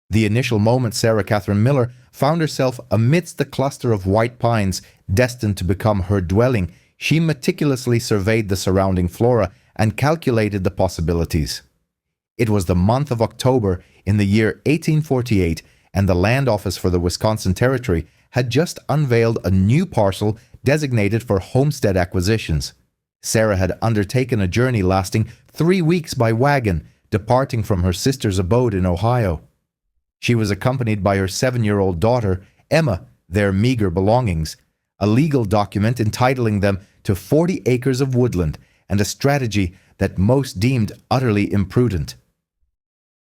The initial moment Sarah Catherine Miller found herself amidst the cluster of white pines destined to become her dwelling, she meticulously surveyed the surrounding flora and calculated the possibilities. It was the month of October in the year 1848, and the Land Office for the Wisconsin Territory had just unveiled a new parcel designated for homestead acquisitions. Sarah had undertaken a journey lasting 3 weeks by wagon, departing from her sister's abode in Ohio. She was accompanied by her 7-year-old daughter, Emma, their meager belongings, a legal document entitling them to 40 acres of woodland, and a strategy that most deemed utterly imprudent.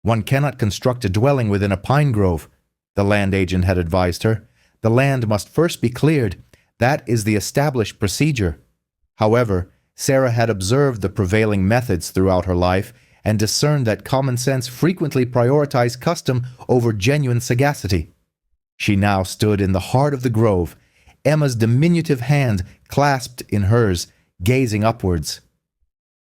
One cannot construct a dwelling within a pine grove, the land agent had advised her. The land must first be cleared. That is the established procedure. However, Sarah had observed the prevailing methods throughout her life and discerned that common sense frequently prioritized custom over genuine sagacity. She now stood in the heart of the grove, Emma's diminutive hand clasped in hers, gazing upwards.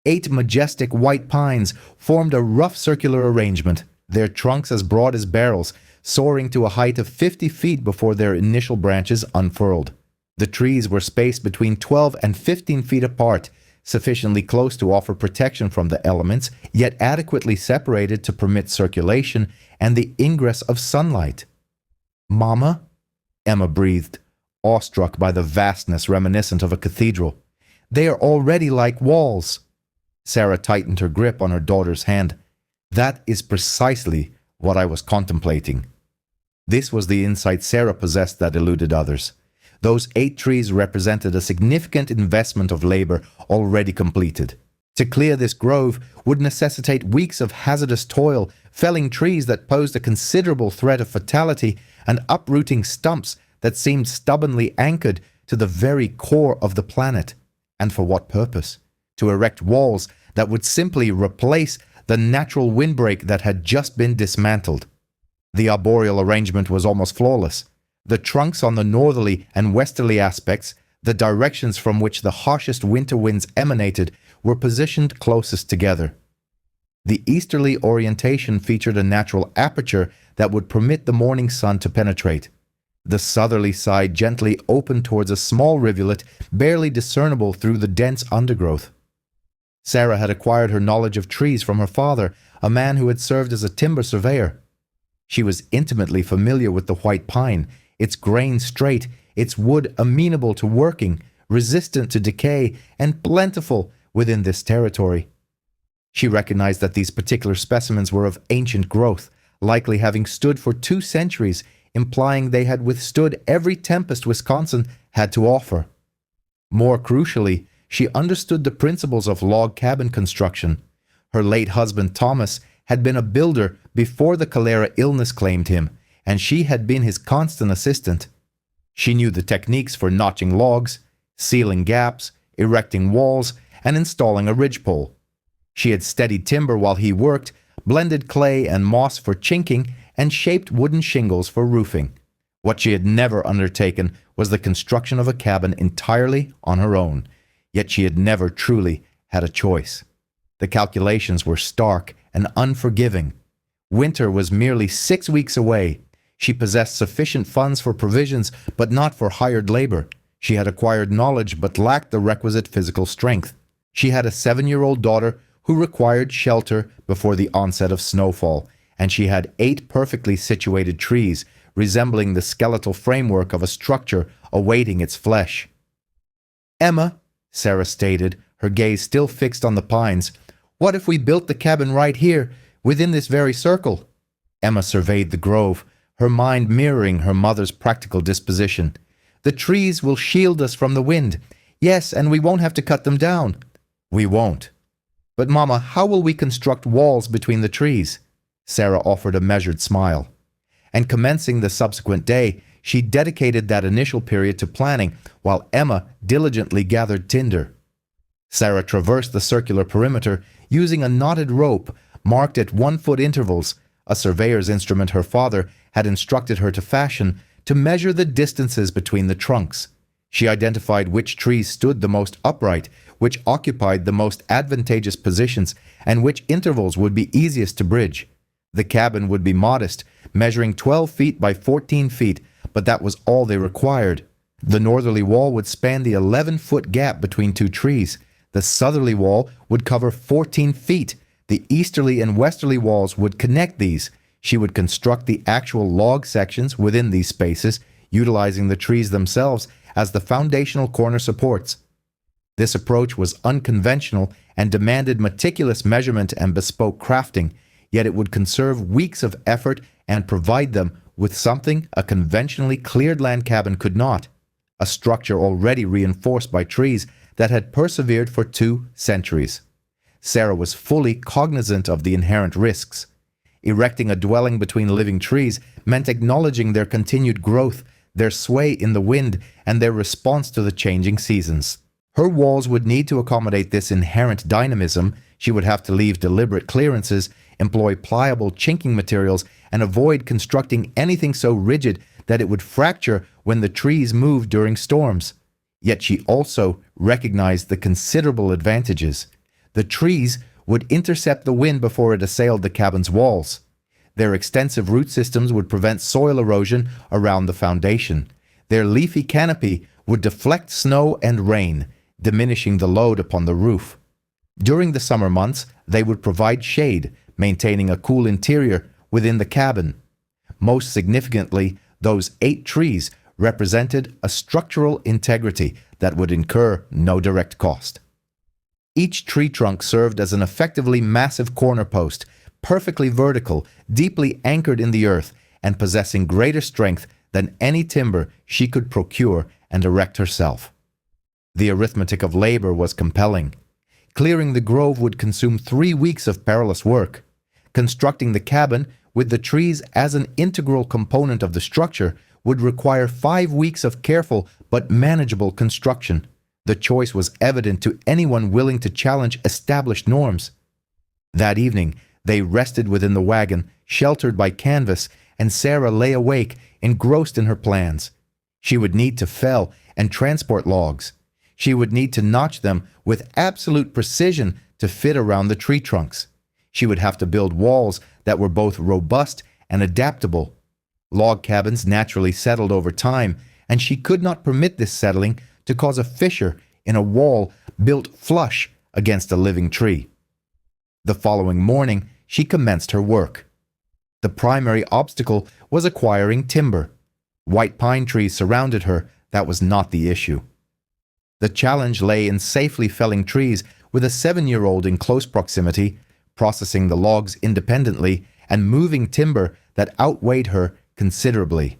8 majestic white pines formed a rough circular arrangement, their trunks as broad as barrels, soaring to a height of 50 feet before their initial branches unfurled. The trees were spaced between 12 and 15 feet apart, sufficiently close to offer protection from the elements, yet adequately separated to permit circulation and the ingress of sunlight. "Mama?" Emma breathed, awestruck by the vastness reminiscent of a cathedral. "They are already like walls." Sarah tightened her grip on her daughter's hand. "That is precisely what I was contemplating." This was the insight Sarah possessed that eluded others. Those 8 trees represented a significant investment of labor already completed. To clear this grove would necessitate weeks of hazardous toil, felling trees that posed a considerable threat of fatality and uprooting stumps that seemed stubbornly anchored to the very core of the planet. And for what purpose? To erect walls that would simply replace the natural windbreak that had just been dismantled. The arboreal arrangement was almost flawless. The trunks on the northerly and westerly aspects, the directions from which the harshest winter winds emanated, were positioned closest together. The easterly orientation featured a natural aperture that would permit the morning sun to penetrate. The southerly side gently opened towards a small rivulet barely discernible through the dense undergrowth. Sarah had acquired her knowledge of trees from her father, a man who had served as a timber surveyor. She was intimately familiar with the white pine, its grain straight, its wood amenable to working, resistant to decay, and plentiful within this territory. She recognized that these particular specimens were of ancient growth, likely having stood for 2 centuries, implying they had withstood every tempest Wisconsin had to offer. More crucially, she understood the principles of log cabin construction. Her late husband Thomas had been a builder before the cholera illness claimed him, and she had been his constant assistant. She knew the techniques for notching logs, sealing gaps, erecting walls, and installing a ridgepole. She had steadied timber while he worked, blended clay and moss for chinking, and shaped wooden shingles for roofing. What she had never undertaken was the construction of a cabin entirely on her own, yet she had never truly had a choice. The calculations were stark and unforgiving. Winter was merely 6 weeks away. She possessed sufficient funds for provisions, but not for hired labor. She had acquired knowledge, but lacked the requisite physical strength. She had a 7-year-old daughter who required shelter before the onset of snowfall, and she had 8 perfectly situated trees, resembling the skeletal framework of a structure awaiting its flesh. "Emma," Sarah stated, her gaze still fixed on the pines, "what if we built the cabin right here, within this very circle?" Emma surveyed the grove, her mind mirroring her mother's practical disposition. "The trees will shield us from the wind. Yes, and we won't have to cut them down." "We won't." "But Mama, how will we construct walls between the trees?" Sarah offered a measured smile. And commencing the subsequent day, she dedicated that initial period to planning, while Emma diligently gathered tinder. Sarah traversed the circular perimeter using a knotted rope marked at 1-foot intervals, a surveyor's instrument her father had instructed her to fashion, to measure the distances between the trunks. She identified which trees stood the most upright, which occupied the most advantageous positions, and which intervals would be easiest to bridge. The cabin would be modest, measuring 12 feet by 14 feet, but that was all they required. The northerly wall would span the 11-foot gap between two trees. The southerly wall would cover 14 feet. The easterly and westerly walls would connect these. She would construct the actual log sections within these spaces, utilizing the trees themselves as the foundational corner supports. This approach was unconventional and demanded meticulous measurement and bespoke crafting, yet it would conserve weeks of effort and provide them with something a conventionally cleared land cabin could not: a structure already reinforced by trees that had persevered for 2 centuries. Sarah was fully cognizant of the inherent risks. Erecting a dwelling between living trees meant acknowledging their continued growth, their sway in the wind, and their response to the changing seasons. Her walls would need to accommodate this inherent dynamism. She would have to leave deliberate clearances, employ pliable chinking materials, and avoid constructing anything so rigid that it would fracture when the trees moved during storms. Yet she also recognized the considerable advantages. The trees would intercept the wind before it assailed the cabin's walls. Their extensive root systems would prevent soil erosion around the foundation. Their leafy canopy would deflect snow and rain, diminishing the load upon the roof. During the summer months, they would provide shade, maintaining a cool interior within the cabin. Most significantly, those 8 trees represented a structural integrity that would incur no direct cost. Each tree trunk served as an effectively massive corner post, perfectly vertical, deeply anchored in the earth, and possessing greater strength than any timber she could procure and erect herself. The arithmetic of labor was compelling. Clearing the grove would consume 3 weeks of perilous work. Constructing the cabin, with the trees as an integral component of the structure, would require 5 weeks of careful but manageable construction. The choice was evident to anyone willing to challenge established norms. That evening, they rested within the wagon, sheltered by canvas, and Sarah lay awake, engrossed in her plans. She would need to fell and transport logs. She would need to notch them with absolute precision to fit around the tree trunks. She would have to build walls that were both robust and adaptable. Log cabins naturally settled over time, and she could not permit this settling to cause a fissure in a wall built flush against a living tree. The following morning, she commenced her work. The primary obstacle was acquiring timber. White pine trees surrounded her. That was not the issue. The challenge lay in safely felling trees with a 7-year-old in close proximity, processing the logs independently, and moving timber that outweighed her considerably.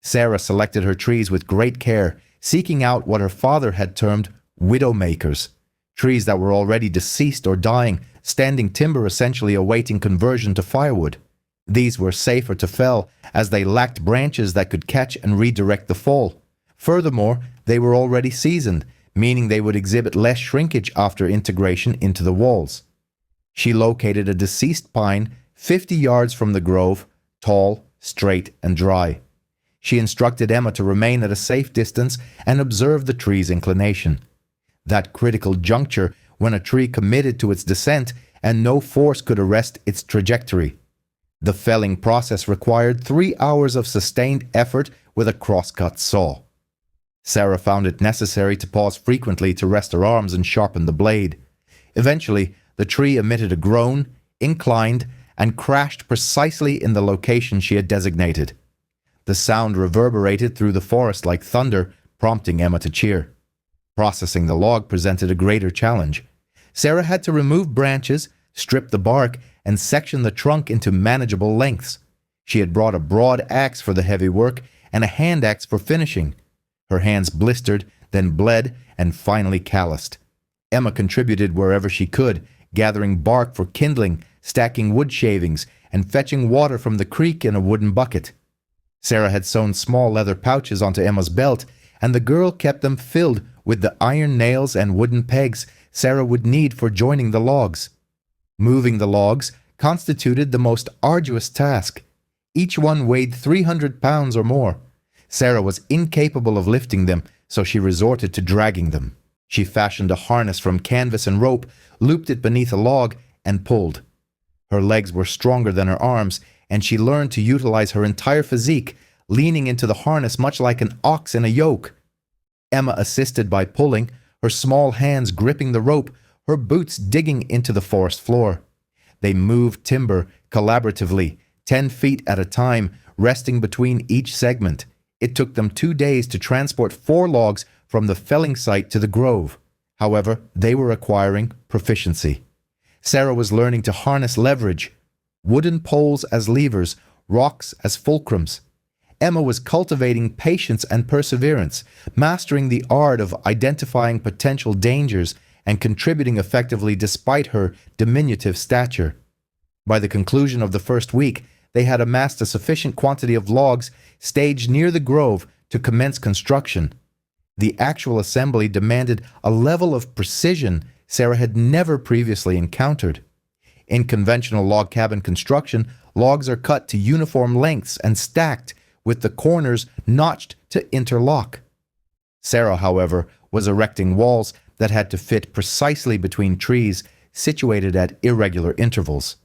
Sarah selected her trees with great care, seeking out what her father had termed widowmakers, trees that were already deceased or dying, standing timber essentially awaiting conversion to firewood. These were safer to fell as they lacked branches that could catch and redirect the fall. Furthermore, they were already seasoned, meaning they would exhibit less shrinkage after integration into the walls. She located a deceased pine 50 yards from the grove, tall, straight, and dry. She instructed Emma to remain at a safe distance and observe the tree's inclination. That critical juncture when a tree committed to its descent and no force could arrest its trajectory. The felling process required 3 hours of sustained effort with a crosscut saw. Sarah found it necessary to pause frequently to rest her arms and sharpen the blade. Eventually, the tree emitted a groan, inclined, and crashed precisely in the location she had designated. The sound reverberated through the forest like thunder, prompting Emma to cheer. Processing the log presented a greater challenge. Sarah had to remove branches, strip the bark, and section the trunk into manageable lengths. She had brought a broad axe for the heavy work and a hand axe for finishing. Her hands blistered, then bled, and finally calloused. Emma contributed wherever she could, gathering bark for kindling, stacking wood shavings, and fetching water from the creek in a wooden bucket. Sarah had sewn small leather pouches onto Emma's belt, and the girl kept them filled with the iron nails and wooden pegs Sarah would need for joining the logs. Moving the logs constituted the most arduous task. Each one weighed 300 pounds or more. Sarah was incapable of lifting them, so she resorted to dragging them. She fashioned a harness from canvas and rope, looped it beneath a log, and pulled. Her legs were stronger than her arms, and she learned to utilize her entire physique, leaning into the harness much like an ox in a yoke. Emma assisted by pulling, her small hands gripping the rope, her boots digging into the forest floor. They moved timber collaboratively, 10 feet at a time, resting between each segment. It took them 2 days to transport 4 logs from the felling site to the grove. However, they were acquiring proficiency. Sarah was learning to harness leverage, wooden poles as levers, rocks as fulcrums. Emma was cultivating patience and perseverance, mastering the art of identifying potential dangers and contributing effectively despite her diminutive stature. By the conclusion of the first week, they had amassed a sufficient quantity of logs staged near the grove to commence construction. The actual assembly demanded a level of precision Sarah had never previously encountered. In conventional log cabin construction, logs are cut to uniform lengths and stacked, with the corners notched to interlock. Sarah, however, was erecting walls that had to fit precisely between trees situated at irregular intervals.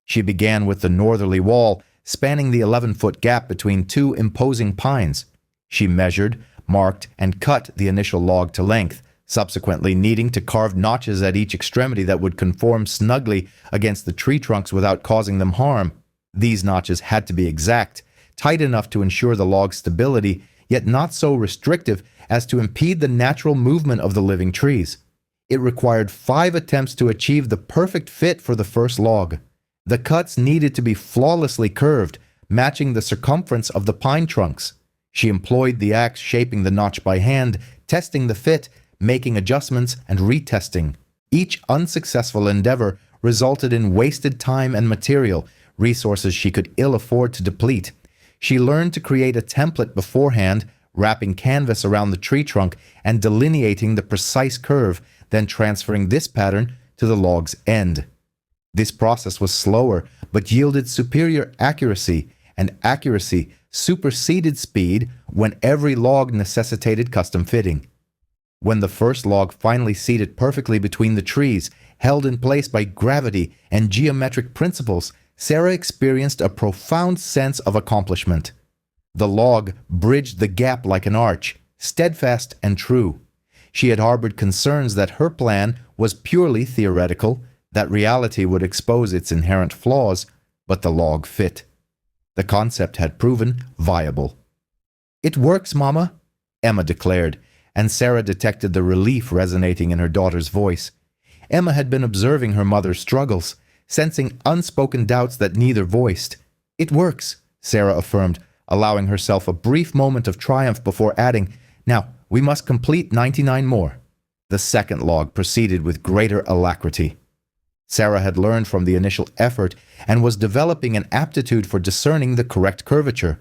She began with the northerly wall, spanning the 11-foot gap between 2 imposing pines. She measured, marked, and cut the initial log to length, subsequently needing to carve notches at each extremity that would conform snugly against the tree trunks without causing them harm. These notches had to be exact, tight enough to ensure the log's stability, yet not so restrictive as to impede the natural movement of the living trees. It required 5 attempts to achieve the perfect fit for the first log. The cuts needed to be flawlessly curved, matching the circumference of the pine trunks. She employed the axe shaping the notch by hand, testing the fit, making adjustments, and retesting. Each unsuccessful endeavor resulted in wasted time and material, resources she could ill afford to deplete. She learned to create a template beforehand, wrapping canvas around the tree trunk and delineating the precise curve, then transferring this pattern to the log's end. This process was slower, but yielded superior accuracy, and accuracy superseded speed when every log necessitated custom fitting. When the first log finally seated perfectly between the trees, held in place by gravity and geometric principles, Sarah experienced a profound sense of accomplishment. The log bridged the gap like an arch, steadfast and true. She had harbored concerns that her plan was purely theoretical, that reality would expose its inherent flaws, but the log fit. The concept had proven viable. "It works, Mama," Emma declared, and Sarah detected the relief resonating in her daughter's voice. Emma had been observing her mother's struggles, sensing unspoken doubts that neither voiced. "It works," Sarah affirmed, allowing herself a brief moment of triumph before adding, "Now, we must complete 99 more." The second log proceeded with greater alacrity. Sarah had learned from the initial effort and was developing an aptitude for discerning the correct curvature.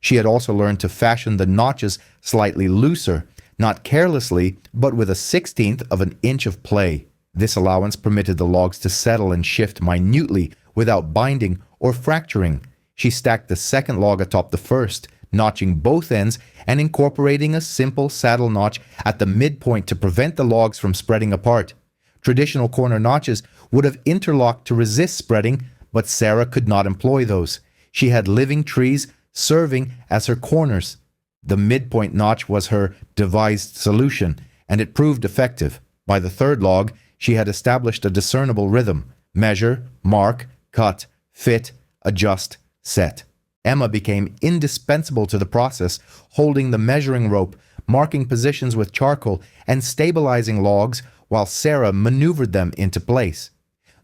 She had also learned to fashion the notches slightly looser, not carelessly, but with a 1/16 of an inch of play. This allowance permitted the logs to settle and shift minutely without binding or fracturing. She stacked the second log atop the first, notching both ends and incorporating a simple saddle notch at the midpoint to prevent the logs from spreading apart. Traditional corner notches would have interlocked to resist spreading, but Sarah could not employ those. She had living trees serving as her corners. The midpoint notch was her devised solution, and it proved effective. By the third log, she had established a discernible rhythm: measure, mark, cut, fit, adjust, set. Emma became indispensable to the process, holding the measuring rope, marking positions with charcoal, and stabilizing logs while Sarah maneuvered them into place.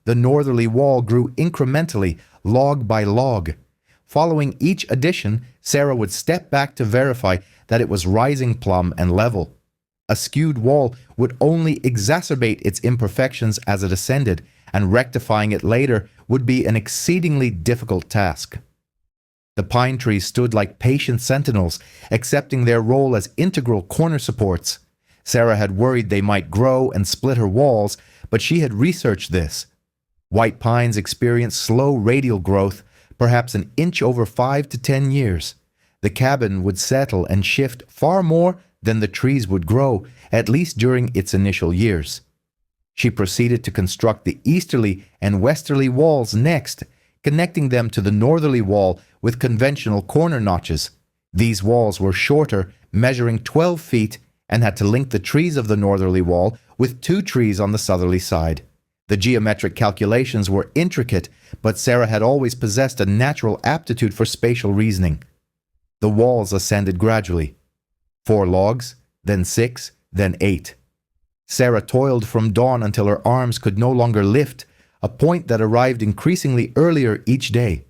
The northerly wall grew incrementally, log by log. Following each addition, Sarah would step back to verify that it was rising plumb and level. A skewed wall would only exacerbate its imperfections as it ascended, and rectifying it later would be an exceedingly difficult task. The pine trees stood like patient sentinels, accepting their role as integral corner supports. Sarah had worried they might grow and split her walls, but she had researched this. White pines experience slow radial growth, perhaps an inch over 5 to 10 years. The cabin would settle and shift far more than the trees would grow, at least during its initial years. She proceeded to construct the easterly and westerly walls next, connecting them to the northerly wall with conventional corner notches. These walls were shorter, measuring 12 feet, and had to link the trees of the northerly wall with 2 trees on the southerly side. The geometric calculations were intricate, but Sarah had always possessed a natural aptitude for spatial reasoning. The walls ascended gradually. 4 logs, then 6, then 8. Sarah toiled from dawn until her arms could no longer lift, a point that arrived increasingly earlier each day.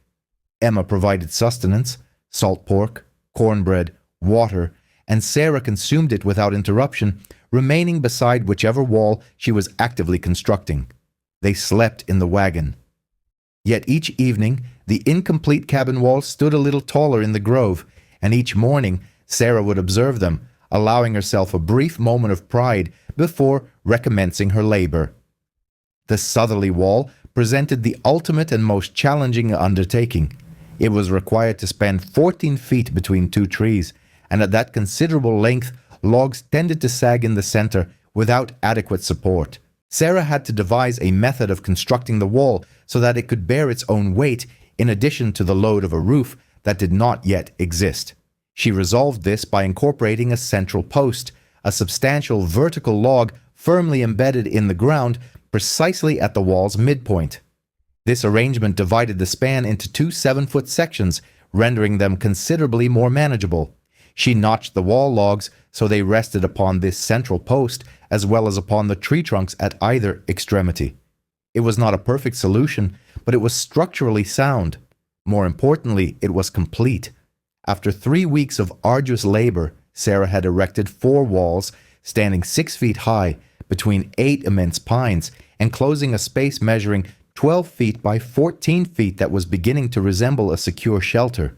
Emma provided sustenance, salt pork, cornbread, water, and Sarah consumed it without interruption, remaining beside whichever wall she was actively constructing. They slept in the wagon. Yet each evening, the incomplete cabin walls stood a little taller in the grove, and each morning Sarah would observe them, allowing herself a brief moment of pride before recommencing her labor. The southerly wall presented the ultimate and most challenging undertaking. It was required to span 14 feet between 2 trees, and at that considerable length, logs tended to sag in the center without adequate support. Sarah had to devise a method of constructing the wall so that it could bear its own weight, in addition to the load of a roof that did not yet exist. She resolved this by incorporating a central post, a substantial vertical log firmly embedded in the ground precisely at the wall's midpoint. This arrangement divided the span into 2 7-foot sections, rendering them considerably more manageable. She notched the wall logs so they rested upon this central post as well as upon the tree trunks at either extremity. It was not a perfect solution, but it was structurally sound. More importantly, it was complete. After 3 weeks of arduous labor, Sarah had erected 4 walls, standing 6 feet high, between 8 immense pines, enclosing a space measuring 12 feet by 14 feet that was beginning to resemble a secure shelter.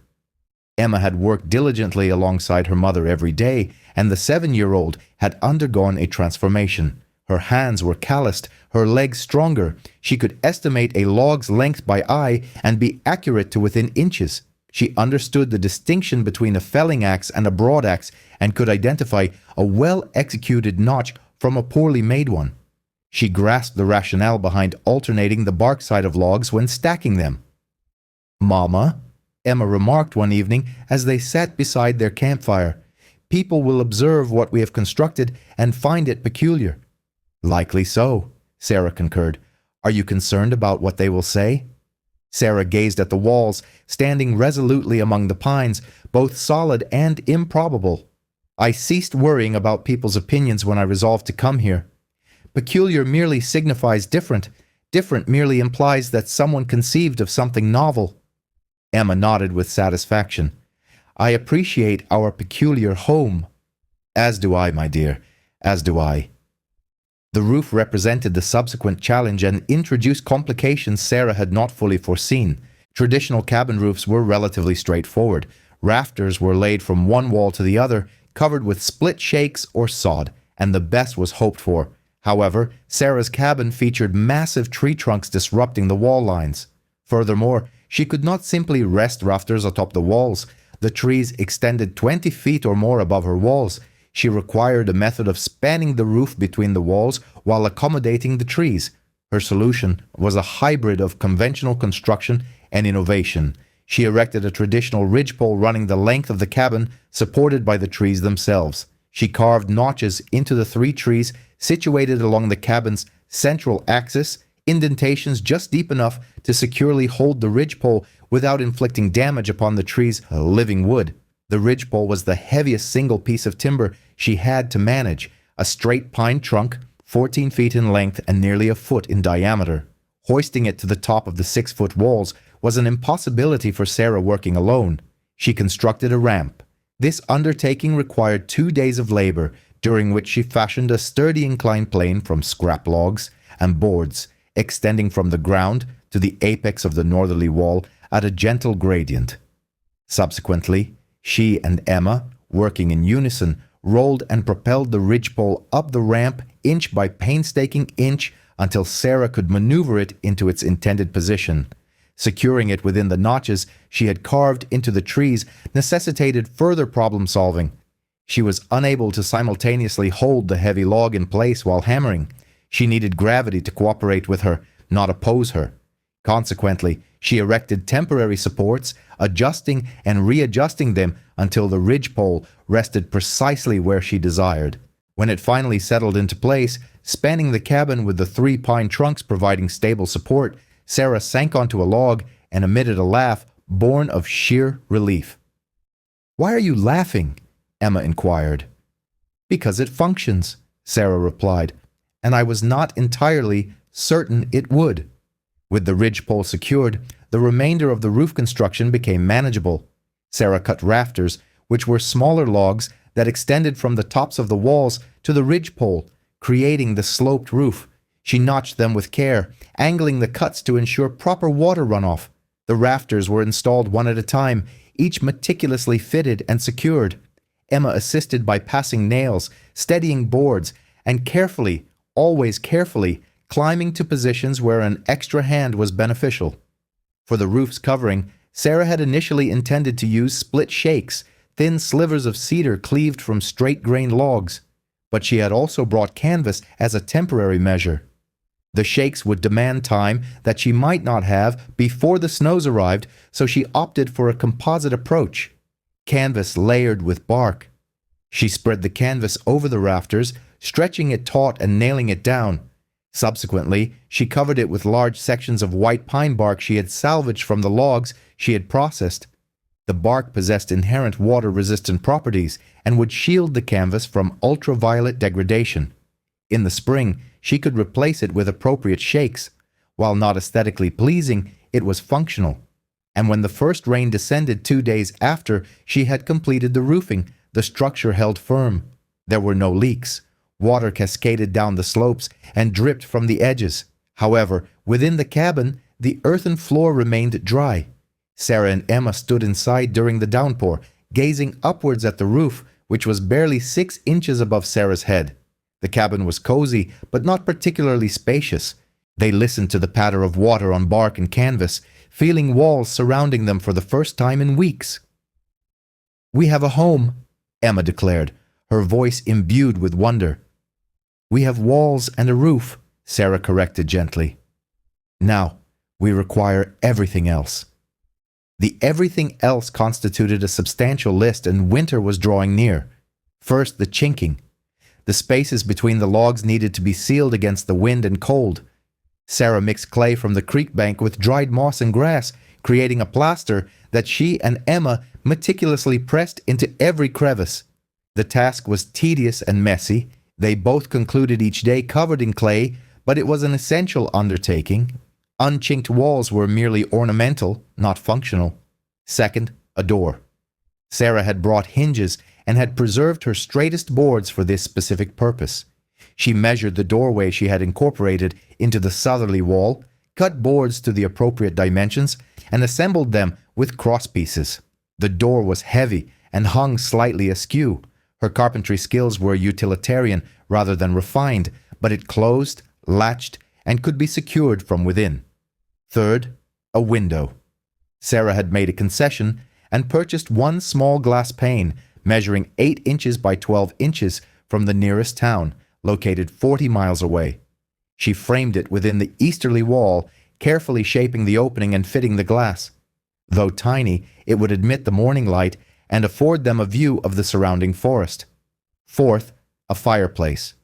Emma had worked diligently alongside her mother every day, and the 7-year-old had undergone a transformation. Her hands were calloused, her legs stronger. She could estimate a log's length by eye and be accurate to within inches. She understood the distinction between a felling axe and a broadaxe and could identify a well-executed notch from a poorly made one. She grasped the rationale behind alternating the bark side of logs when stacking them. "Mama," Emma remarked one evening as they sat beside their campfire, "people will observe what we have constructed and find it peculiar." "Likely so," Sarah concurred. "Are you concerned about what they will say?" Sarah gazed at the walls, standing resolutely among the pines, both solid and improbable. "I ceased worrying about people's opinions when I resolved to come here. Peculiar merely signifies different. Different merely implies that someone conceived of something novel." Emma nodded with satisfaction. "I appreciate our peculiar home." "As do I, my dear, as do I." The roof represented the subsequent challenge and introduced complications Sarah had not fully foreseen. Traditional cabin roofs were relatively straightforward. Rafters were laid from one wall to the other, covered with split shakes or sod, and the best was hoped for. However, Sarah's cabin featured massive tree trunks disrupting the wall lines. Furthermore, she could not simply rest rafters atop the walls. The trees extended 20 feet or more above her walls. She required a method of spanning the roof between the walls while accommodating the trees. Her solution was a hybrid of conventional construction and innovation. She erected a traditional ridgepole running the length of the cabin, supported by the trees themselves. She carved notches into the 3 trees situated along the cabin's central axis, indentations just deep enough to securely hold the ridgepole without inflicting damage upon the tree's living wood. The ridgepole was the heaviest single piece of timber she had to manage, a straight pine trunk, 14 feet in length and nearly a foot in diameter. Hoisting it to the top of the 6-foot walls was an impossibility for Sarah working alone. She constructed a ramp. This undertaking required 2 days of labor, during which she fashioned a sturdy inclined plane from scrap logs and boards, extending from the ground to the apex of the northerly wall at a gentle gradient. Subsequently, she and Emma, working in unison, rolled and propelled the ridgepole up the ramp inch by painstaking inch until Sarah could maneuver it into its intended position. Securing it within the notches she had carved into the trees necessitated further problem solving. She was unable to simultaneously hold the heavy log in place while hammering. She needed gravity to cooperate with her, not oppose her. Consequently, she erected temporary supports, adjusting and readjusting them until the ridgepole rested precisely where she desired. When it finally settled into place, spanning the cabin with the 3 pine trunks providing stable support, Sarah sank onto a log and emitted a laugh born of sheer relief. "Why are you laughing?" Emma inquired. "Because it functions," Sarah replied, "and I was not entirely certain it would." With the ridgepole secured, the remainder of the roof construction became manageable. Sarah cut rafters, which were smaller logs that extended from the tops of the walls to the ridgepole, creating the sloped roof. She notched them with care, angling the cuts to ensure proper water runoff. The rafters were installed one at a time, each meticulously fitted and secured. Emma assisted by passing nails, steadying boards, and carefully, always carefully, climbing to positions where an extra hand was beneficial. For the roof's covering, Sarah had initially intended to use split shakes, thin slivers of cedar cleaved from straight-grained logs, but she had also brought canvas as a temporary measure. The shakes would demand time that she might not have before the snows arrived, so she opted for a composite approach, canvas layered with bark. She spread the canvas over the rafters, stretching it taut and nailing it down. Subsequently, she covered it with large sections of white pine bark she had salvaged from the logs she had processed. The bark possessed inherent water-resistant properties and would shield the canvas from ultraviolet degradation. In the spring, she could replace it with appropriate shakes. While not aesthetically pleasing, it was functional. And when the first rain descended 2 days after she had completed the roofing, the structure held firm. There were no leaks. Water cascaded down the slopes and dripped from the edges. However, within the cabin, the earthen floor remained dry. Sarah and Emma stood inside during the downpour, gazing upwards at the roof, which was barely 6 inches above Sarah's head. The cabin was cozy, but not particularly spacious. They listened to the patter of water on bark and canvas, feeling walls surrounding them for the first time in weeks. "We have a home," Emma declared, her voice imbued with wonder. "We have walls and a roof," Sarah corrected gently. "Now, we require everything else." The everything else constituted a substantial list, and winter was drawing near. First, the chinking. The spaces between the logs needed to be sealed against the wind and cold. Sarah mixed clay from the creek bank with dried moss and grass, creating a plaster that she and Emma meticulously pressed into every crevice. The task was tedious and messy. They both concluded each day covered in clay, but it was an essential undertaking. Unchinked walls were merely ornamental, not functional. Second, a door. Sarah had brought hinges and had preserved her straightest boards for this specific purpose. She measured the doorway she had incorporated into the southerly wall, cut boards to the appropriate dimensions, and assembled them with crosspieces. The door was heavy and hung slightly askew. Her carpentry skills were utilitarian rather than refined, but it closed, latched, and could be secured from within. Third, a window. Sarah had made a concession and purchased one small glass pane, measuring 8 inches by 12 inches from the nearest town, located 40 miles away. She framed it within the easterly wall, carefully shaping the opening and fitting the glass. Though tiny, it would admit the morning light and afford them a view of the surrounding forest. Fourth, a fireplace.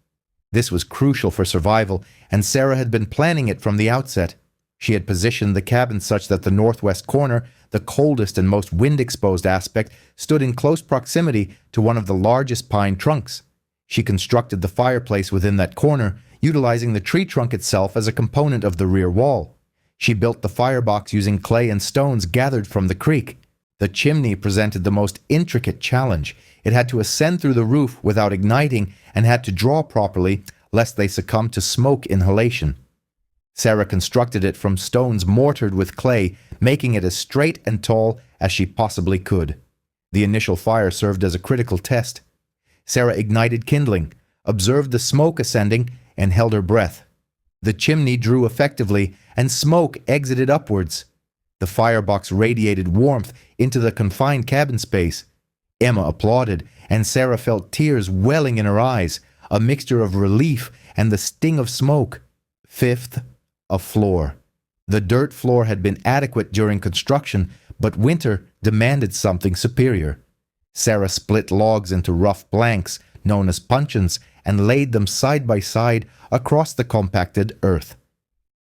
This was crucial for survival, and Sarah had been planning it from the outset. She had positioned the cabin such that the northwest corner, the coldest and most wind-exposed aspect, stood in close proximity to one of the largest pine trunks. She constructed the fireplace within that corner, utilizing the tree trunk itself as a component of the rear wall. She built the firebox using clay and stones gathered from the creek. The chimney presented the most intricate challenge. It had to ascend through the roof without igniting and had to draw properly, lest they succumb to smoke inhalation. Sarah constructed it from stones mortared with clay, making it as straight and tall as she possibly could. The initial fire served as a critical test. Sarah ignited kindling, observed the smoke ascending, and held her breath. The chimney drew effectively, and smoke exited upwards. The firebox radiated warmth into the confined cabin space. Emma applauded, and Sarah felt tears welling in her eyes, a mixture of relief and the sting of smoke. Fifth, a floor. The dirt floor had been adequate during construction, but winter demanded something superior. Sarah split logs into rough blanks, known as puncheons, and laid them side by side across the compacted earth.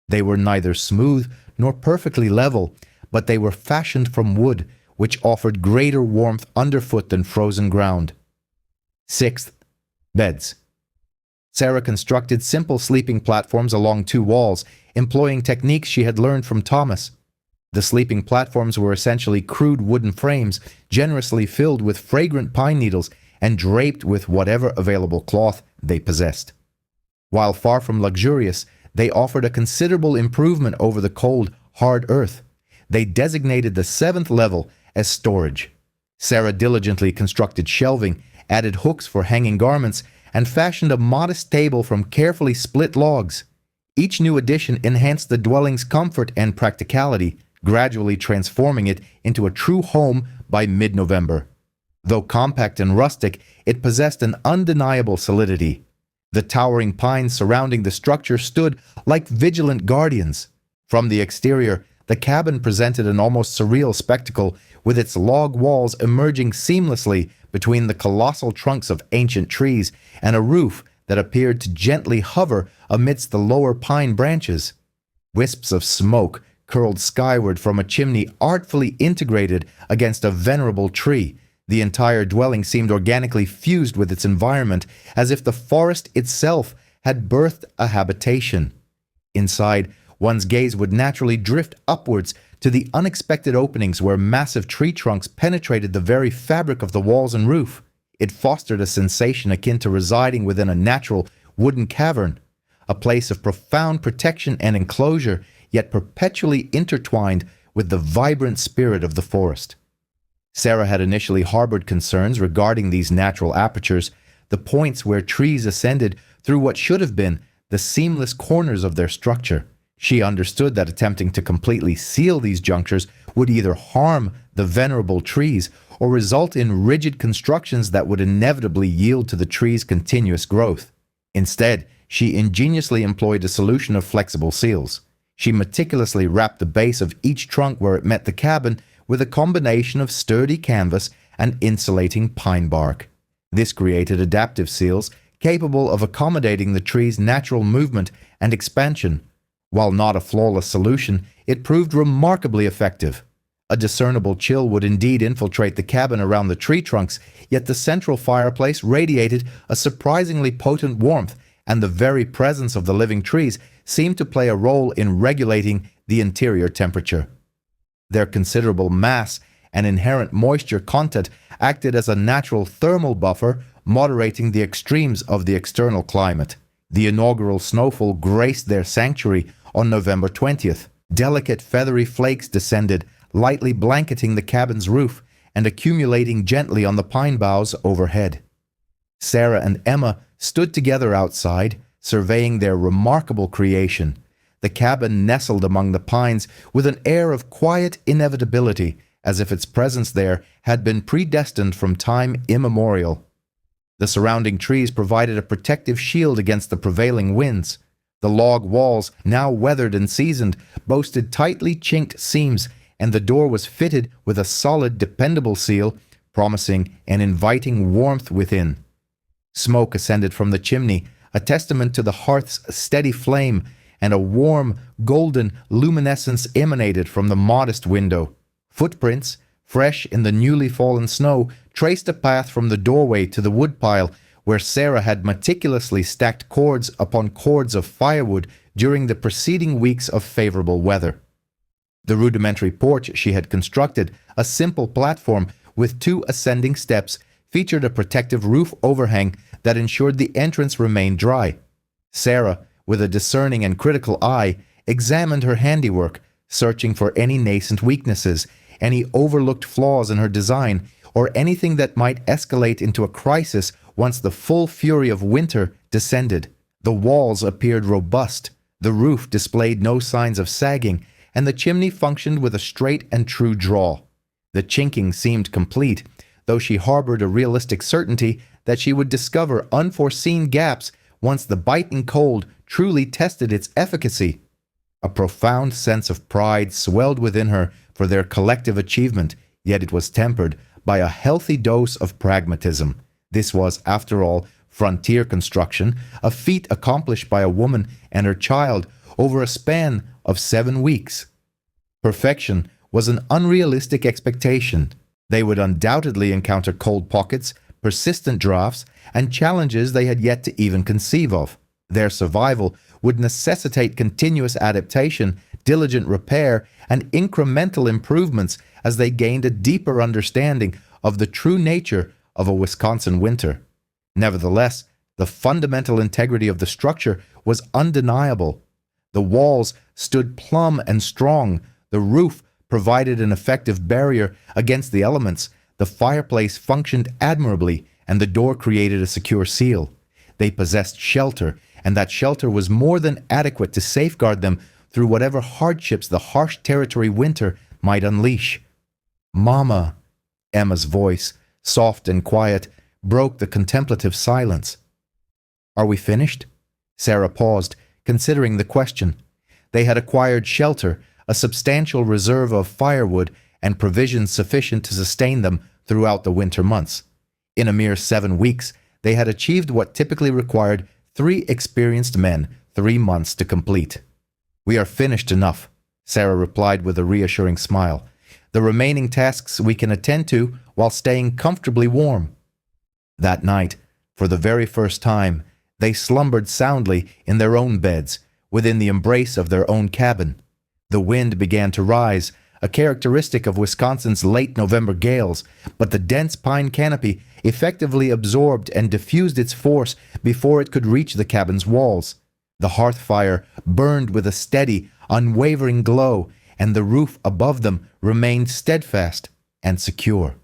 They were neither smooth nor perfectly level, but they were fashioned from wood, which offered greater warmth underfoot than frozen ground. Sixth, beds. Sarah constructed simple sleeping platforms along two walls, employing techniques she had learned from Thomas. The sleeping platforms were essentially crude wooden frames, generously filled with fragrant pine needles and draped with whatever available cloth they possessed. While far from luxurious, they offered a considerable improvement over the cold, hard earth. They designated the seventh level as storage. Sarah diligently constructed shelving, added hooks for hanging garments, and fashioned a modest table from carefully split logs. Each new addition enhanced the dwelling's comfort and practicality, gradually transforming it into a true home by mid-November. Though compact and rustic, it possessed an undeniable solidity. The towering pines surrounding the structure stood like vigilant guardians. From the exterior, the cabin presented an almost surreal spectacle, with its log walls emerging seamlessly between the colossal trunks of ancient trees and a roof that appeared to gently hover amidst the lower pine branches. Wisps of smoke curled skyward from a chimney artfully integrated against a venerable tree. The entire dwelling seemed organically fused with its environment, as if the forest itself had birthed a habitation. Inside, one's gaze would naturally drift upwards to the unexpected openings where massive tree trunks penetrated the very fabric of the walls and roof. It fostered a sensation akin to residing within a natural wooden cavern, a place of profound protection and enclosure, yet perpetually intertwined with the vibrant spirit of the forest. Sarah had initially harbored concerns regarding these natural apertures, the points where trees ascended through what should have been the seamless corners of their structure. She understood that attempting to completely seal these junctures would either harm the venerable trees or result in rigid constructions that would inevitably yield to the tree's continuous growth. Instead, she ingeniously employed a solution of flexible seals. She meticulously wrapped the base of each trunk where it met the cabin with a combination of sturdy canvas and insulating pine bark. This created adaptive seals capable of accommodating the tree's natural movement and expansion. While not a flawless solution, it proved remarkably effective. A discernible chill would indeed infiltrate the cabin around the tree trunks, yet the central fireplace radiated a surprisingly potent warmth, and the very presence of the living trees seemed to play a role in regulating the interior temperature. Their considerable mass and inherent moisture content acted as a natural thermal buffer, moderating the extremes of the external climate. The inaugural snowfall graced their sanctuary on November 20th. Delicate feathery flakes descended, lightly blanketing the cabin's roof and accumulating gently on the pine boughs overhead. Sarah and Emma stood together outside, surveying their remarkable creation. The cabin nestled among the pines with an air of quiet inevitability, as if its presence there had been predestined from time immemorial. The surrounding trees provided a protective shield against the prevailing winds. The log walls, now weathered and seasoned, boasted tightly chinked seams, and the door was fitted with a solid, dependable seal, promising an inviting warmth within. Smoke ascended from the chimney, a testament to the hearth's steady flame, and a warm, golden luminescence emanated from the modest window. Footprints, fresh in the newly fallen snow, traced a path from the doorway to the woodpile, where Sarah had meticulously stacked cords upon cords of firewood during the preceding weeks of favorable weather. The rudimentary porch she had constructed, a simple platform with 2 ascending steps, featured a protective roof overhang that ensured the entrance remained dry. Sarah, with a discerning and critical eye, examined her handiwork, searching for any nascent weaknesses, any overlooked flaws in her design, or anything that might escalate into a crisis once the full fury of winter descended. The walls appeared robust, the roof displayed no signs of sagging, and the chimney functioned with a straight and true draw. The chinking seemed complete, though she harbored a realistic certainty that she would discover unforeseen gaps once the biting cold truly tested its efficacy. A profound sense of pride swelled within her for their collective achievement, yet it was tempered by a healthy dose of pragmatism. This was, after all, frontier construction, a feat accomplished by a woman and her child over a span of 7 weeks. Perfection was an unrealistic expectation. They would undoubtedly encounter cold pockets, persistent drafts, and challenges they had yet to even conceive of. Their survival would necessitate continuous adaptation, diligent repair, and incremental improvements as they gained a deeper understanding of the true nature of a Wisconsin winter. Nevertheless, the fundamental integrity of the structure was undeniable. The walls stood plumb and strong, the roof provided an effective barrier against the elements, the fireplace functioned admirably, and the door created a secure seal. They possessed shelter, and that shelter was more than adequate to safeguard them through whatever hardships the harsh territory winter might unleash. "Mama," Emma's voice, soft and quiet, broke the contemplative silence. "Are we finished?" Sarah paused, considering the question. They had acquired shelter, a substantial reserve of firewood, and provisions sufficient to sustain them throughout the winter months. In a mere 7 weeks, they had achieved what typically required 3 experienced men 3 months to complete. "We are finished enough," Sarah replied with a reassuring smile. "The remaining tasks we can attend to while staying comfortably warm." That night, for the very first time, they slumbered soundly in their own beds, within the embrace of their own cabin. The wind began to rise, a characteristic of Wisconsin's late November gales, but the dense pine canopy effectively absorbed and diffused its force before it could reach the cabin's walls. The hearth fire burned with a steady, unwavering glow, and the roof above them remained steadfast and secure.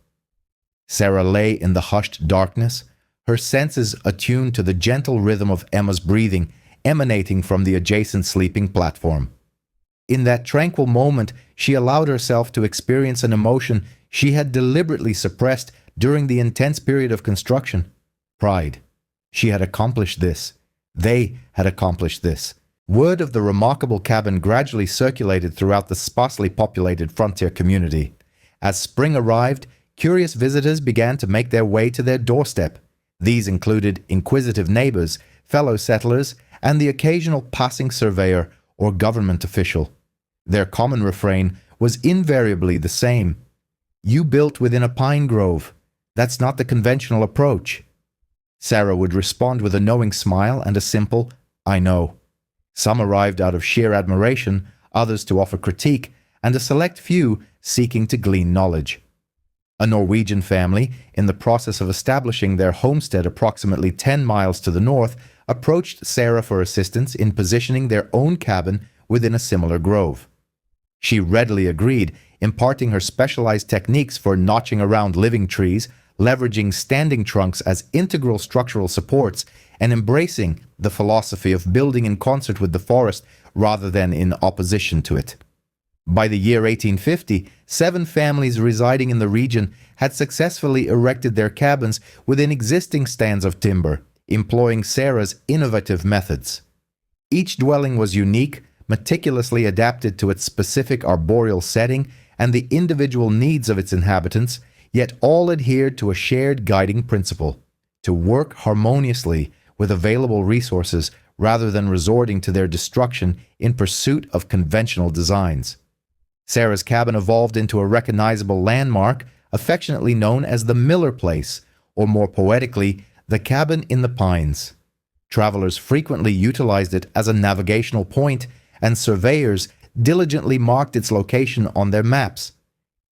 Sarah lay in the hushed darkness, her senses attuned to the gentle rhythm of Emma's breathing emanating from the adjacent sleeping platform. In that tranquil moment, she allowed herself to experience an emotion she had deliberately suppressed during the intense period of construction: pride. She had accomplished this. They had accomplished this. Word of the remarkable cabin gradually circulated throughout the sparsely populated frontier community. As spring arrived, curious visitors began to make their way to their doorstep. These included inquisitive neighbors, fellow settlers, and the occasional passing surveyor or government official. Their common refrain was invariably the same: "You built within a pine grove. That's not the conventional approach." Sarah would respond with a knowing smile and a simple, "I know." Some arrived out of sheer admiration, others to offer critique, and a select few seeking to glean knowledge. A Norwegian family, in the process of establishing their homestead approximately 10 miles to the north, approached Sarah for assistance in positioning their own cabin within a similar grove. She readily agreed, imparting her specialized techniques for notching around living trees, leveraging standing trunks as integral structural supports, and embracing the philosophy of building in concert with the forest rather than in opposition to it. By the year 1850, 7 families residing in the region had successfully erected their cabins within existing stands of timber, employing Sarah's innovative methods. Each dwelling was unique, meticulously adapted to its specific arboreal setting and the individual needs of its inhabitants, yet all adhered to a shared guiding principle: to work harmoniously with available resources rather than resorting to their destruction in pursuit of conventional designs. Sarah's cabin evolved into a recognizable landmark, affectionately known as the Miller Place, or more poetically, the Cabin in the Pines. Travelers frequently utilized it as a navigational point, and surveyors diligently marked its location on their maps.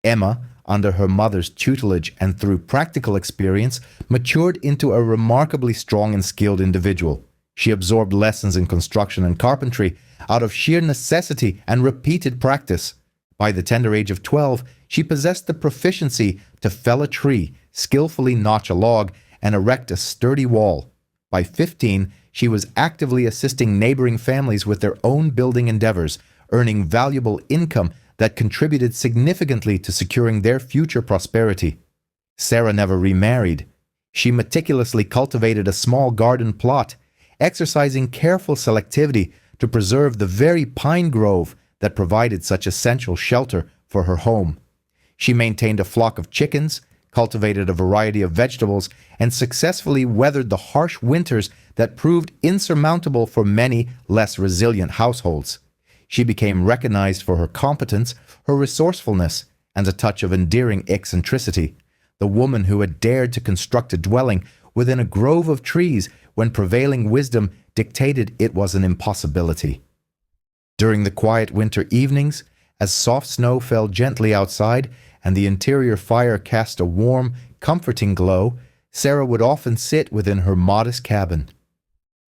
Emma, under her mother's tutelage and through practical experience, matured into a remarkably strong and skilled individual. She absorbed lessons in construction and carpentry out of sheer necessity and repeated practice. By the tender age of 12, she possessed the proficiency to fell a tree, skillfully notch a log, and erect a sturdy wall. By 15, she was actively assisting neighboring families with their own building endeavors, earning valuable income that contributed significantly to securing their future prosperity. Sarah never remarried. She meticulously cultivated a small garden plot, exercising careful selectivity to preserve the very pine grove that provided such essential shelter for her home. She maintained a flock of chickens, cultivated a variety of vegetables, and successfully weathered the harsh winters that proved insurmountable for many less resilient households. She became recognized for her competence, her resourcefulness, and a touch of endearing eccentricity, the woman who had dared to construct a dwelling within a grove of trees when prevailing wisdom dictated it was an impossibility. During the quiet winter evenings, as soft snow fell gently outside and the interior fire cast a warm, comforting glow, Sarah would often sit within her modest cabin.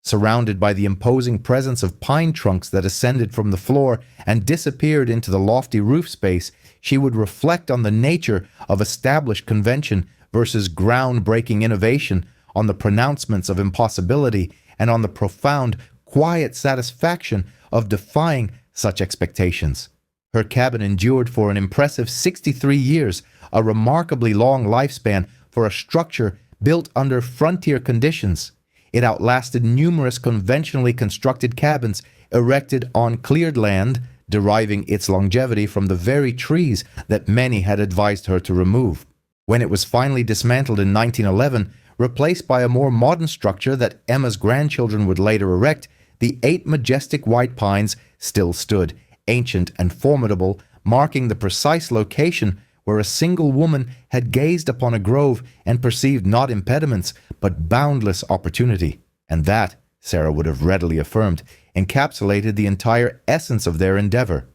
Surrounded by the imposing presence of pine trunks that ascended from the floor and disappeared into the lofty roof space, she would reflect on the nature of established convention versus groundbreaking innovation, on the pronouncements of impossibility, and on the profound, quiet satisfaction of defying such expectations. Her cabin endured for an impressive 63 years, a remarkably long lifespan for a structure built under frontier conditions. It outlasted numerous conventionally constructed cabins erected on cleared land, deriving its longevity from the very trees that many had advised her to remove. When it was finally dismantled in 1911, replaced by a more modern structure that Emma's grandchildren would later erect, the 8 majestic white pines still stood, ancient and formidable, marking the precise location where a single woman had gazed upon a grove and perceived not impediments, but boundless opportunity. And that, Sarah would have readily affirmed, encapsulated the entire essence of their endeavor.